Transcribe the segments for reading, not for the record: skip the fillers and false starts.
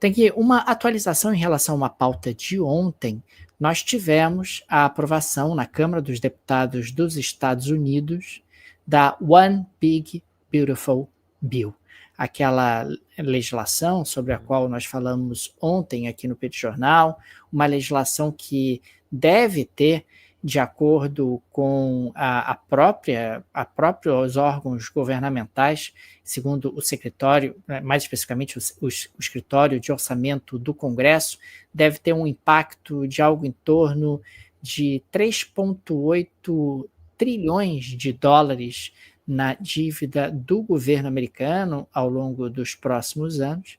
Tem que uma atualização em relação a uma pauta de ontem. Nós tivemos a aprovação na Câmara dos Deputados dos Estados Unidos da One Big Beautiful Bill, aquela legislação sobre a qual nós falamos ontem aqui no Petit Jornal, uma legislação que deve ter, de acordo com a próprios órgãos governamentais, segundo o secretário, mais especificamente o escritório de orçamento do Congresso, deve ter um impacto de algo em torno de 3,8 trilhões de dólares na dívida do governo americano ao longo dos próximos anos.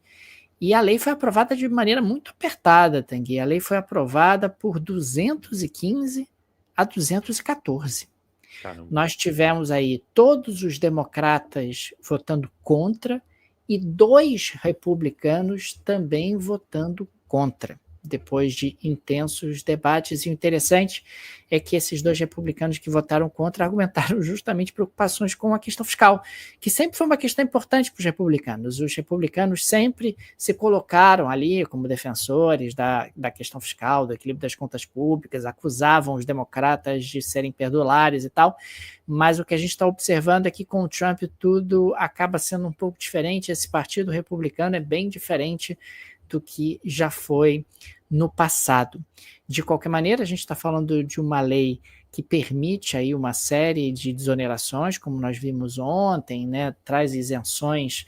E a lei foi aprovada de maneira muito apertada, Tanguy. A lei foi aprovada por 215 a 214. Caramba. Nós tivemos aí todos os democratas votando contra e 2 republicanos também votando contra, depois de intensos debates. E o interessante é que esses 2 republicanos que votaram contra argumentaram justamente preocupações com a questão fiscal, que sempre foi uma questão importante para os republicanos. Os republicanos sempre se colocaram ali como defensores da questão fiscal, do equilíbrio das contas públicas, acusavam os democratas de serem perdulares e tal, mas o que a gente está observando é que com o Trump tudo acaba sendo um pouco diferente. Esse partido republicano é bem diferente do que já foi no passado. De qualquer maneira, a gente está falando de uma lei que permite aí uma série de desonerações, como nós vimos ontem, né? Traz isenções,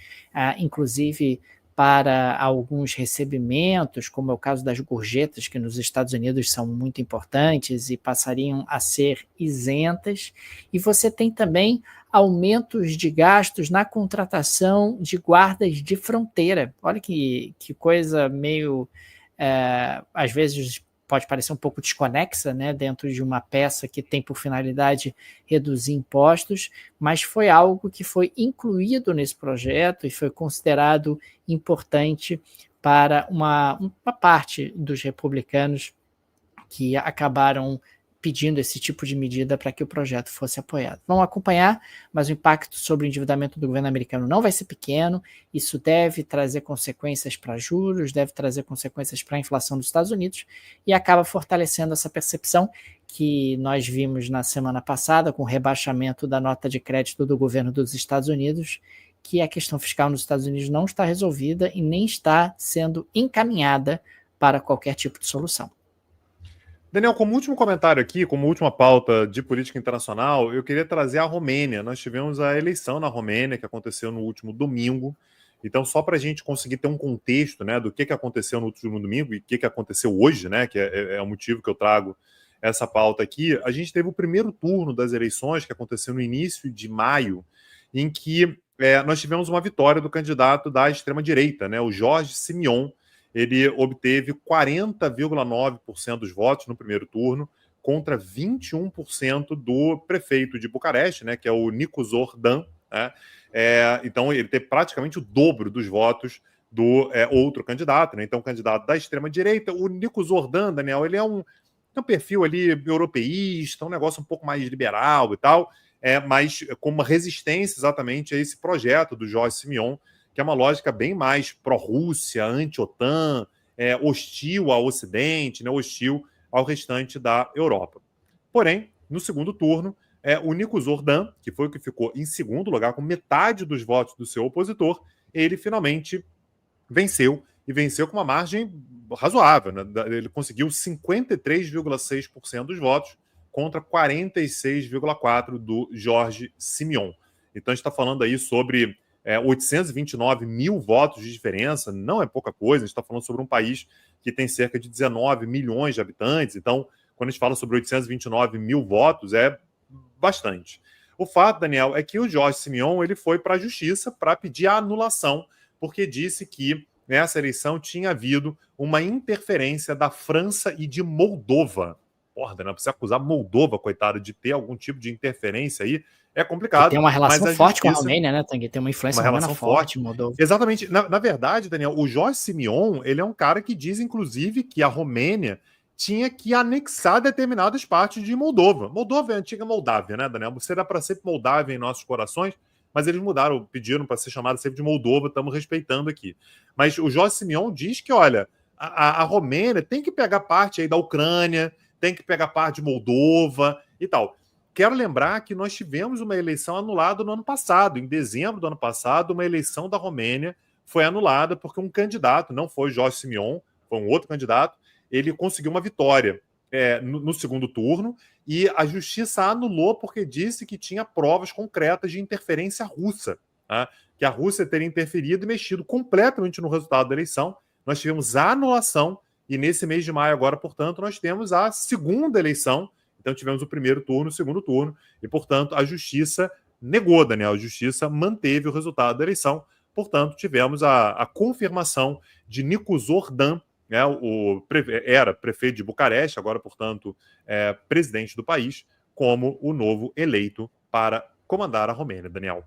inclusive para alguns recebimentos, como é o caso das gorjetas, que nos Estados Unidos são muito importantes e passariam a ser isentas. E você tem também aumentos de gastos na contratação de guardas de fronteira. Olha que coisa meio, às vezes pode parecer um pouco desconexa, né, dentro de uma peça que tem por finalidade reduzir impostos, mas foi algo que foi incluído nesse projeto e foi considerado importante para uma parte dos republicanos que acabaram pedindo esse tipo de medida para que o projeto fosse apoiado. Vamos acompanhar, mas o impacto sobre o endividamento do governo americano não vai ser pequeno. Isso deve trazer consequências para juros, deve trazer consequências para a inflação dos Estados Unidos e acaba fortalecendo essa percepção que nós vimos na semana passada com o rebaixamento da nota de crédito do governo dos Estados Unidos, que a questão fiscal nos Estados Unidos não está resolvida e nem está sendo encaminhada para qualquer tipo de solução. Daniel, como último comentário aqui, como última pauta de política internacional, eu queria trazer a Romênia. Nós tivemos a eleição na Romênia, que aconteceu no último domingo. Então, só para a gente conseguir ter um contexto, né, do que aconteceu no último domingo e o que aconteceu hoje, né, que é o motivo que eu trago essa pauta aqui, a gente teve o primeiro turno das eleições, que aconteceu no início de maio, em que nós tivemos uma vitória do candidato da extrema-direita, né, o Jorge Simion. Ele obteve 40,9% dos votos no primeiro turno, contra 21% do prefeito de Bucareste, né, que é o Nikos Ordan, né? Então, ele teve praticamente o dobro dos votos do outro candidato, né? Então, o candidato da extrema-direita, o Nikos Ordan, Daniel, ele tem um perfil ali europeísta, um negócio um pouco mais liberal e tal, mas com uma resistência exatamente a esse projeto do Jorge Simion, que é uma lógica bem mais pró-Rússia, anti-OTAN, hostil ao Ocidente, né, hostil ao restante da Europa. Porém, no segundo turno, o Nikos Ordan, que foi o que ficou em segundo lugar, com metade dos votos do seu opositor, ele finalmente venceu, e venceu com uma margem razoável, né? Ele conseguiu 53,6% dos votos contra 46,4% do Jorge Simion. Então, a gente está falando aí sobre 829 mil votos de diferença, não é pouca coisa. A gente está falando sobre um país que tem cerca de 19 milhões de habitantes. Então, quando a gente fala sobre 829 mil votos, é bastante. O fato, Daniel, é que o Jorge Simion ele foi para a justiça para pedir a anulação, porque disse que nessa eleição tinha havido uma interferência da França e de Moldova. Porra, Daniel, precisa acusar Moldova, coitado, de ter algum tipo de interferência aí. É complicado. Tem uma relação forte com a Romênia, né, Tanguy? Tem uma influência romana forte em Moldova. Exatamente. Na verdade, Daniel, o Jorge Simion, ele é um cara que diz, inclusive, que a Romênia tinha que anexar determinadas partes de Moldova. Moldova é a antiga Moldávia, né, Daniel? Você dá para ser Moldávia em nossos corações, mas eles mudaram, pediram para ser chamado sempre de Moldova, estamos respeitando aqui. Mas o Jorge Simeon diz que, olha, a Romênia tem que pegar parte aí da Ucrânia, tem que pegar parte de Moldova e tal. Quero lembrar que nós tivemos uma eleição anulada no ano passado, em dezembro do ano passado, uma eleição da Romênia foi anulada porque um candidato, não foi Jorge Simeon, foi um outro candidato, ele conseguiu uma vitória no segundo turno e a justiça anulou porque disse que tinha provas concretas de interferência russa, tá? Que a Rússia teria interferido e mexido completamente no resultado da eleição. Nós tivemos a anulação e nesse mês de maio agora, portanto, nós temos a segunda eleição. Então tivemos o primeiro turno, o segundo turno e, portanto, a justiça negou, Daniel, a justiça manteve o resultado da eleição. Portanto, tivemos a confirmação de Nicu Zordan, né, era prefeito de Bucareste, agora, portanto, presidente do país, como o novo eleito para comandar a Romênia, Daniel.